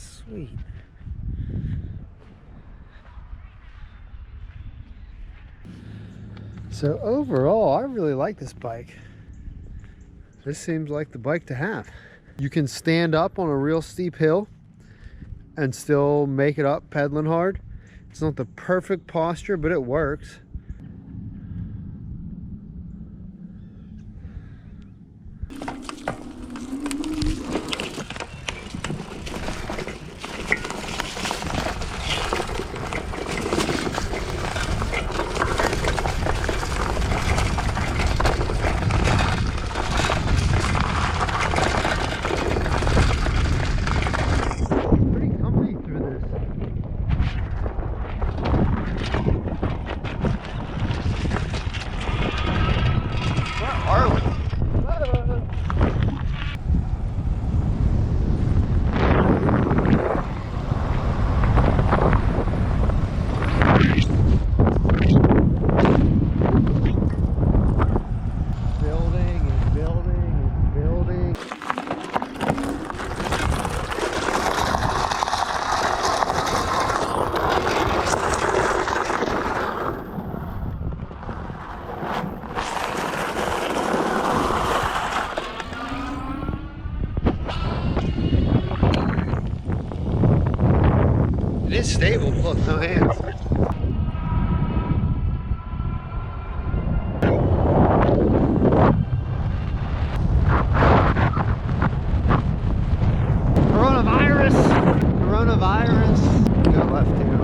Sweet. So overall, I really like this bike. This seems like the bike to have. You can stand up on a real steep hill and still make it up pedaling hard. It's not the perfect posture, but it works. It is stable, look, no hands. Coronavirus. Go left here.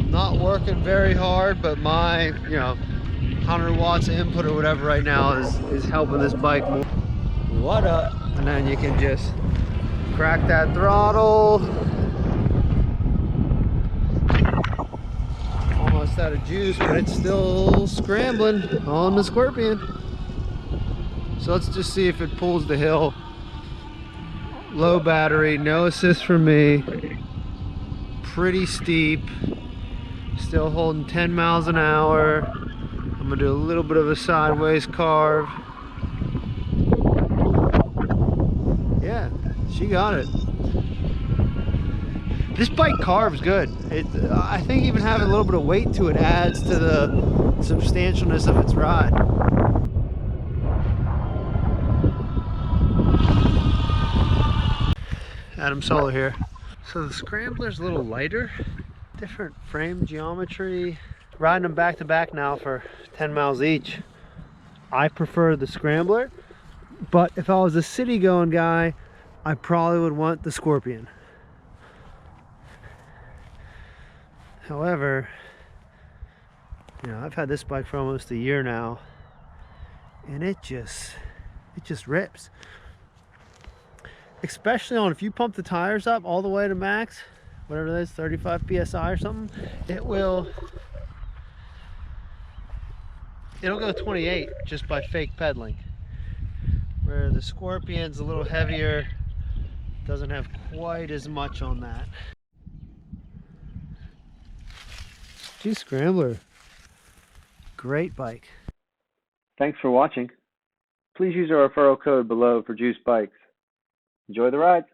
Not working very hard, but my, 100 watts of input or whatever right now is helping this bike more. What up? And then you can just crack that throttle. Almost out of juice, but it's still scrambling on the Scorpion. So let's just see if it pulls the hill. Low battery, no assist from me. Pretty steep. Still holding 10 miles an hour. I'm gonna do a little bit of a sideways carve. Yeah, she got it. This bike carves good. I think even having a little bit of weight to it adds to the substantialness of its ride. Adam Solar here. So the Scrambler's a little lighter, different frame geometry. Riding them back to back now for 10 miles each. I prefer the Scrambler, but if I was a city going guy, I probably would want the Scorpion. However, I've had this bike for almost a year now, and it just rips. Especially on, if you pump the tires up all the way to max, whatever that is, 35 psi or something, it'll go 28 just by fake pedaling. Where the Scorpion's a little heavier, doesn't have quite as much on that. Juice Scrambler, great bike. Thanks for watching. Please use our referral code below for Juice Bikes. Enjoy the ride.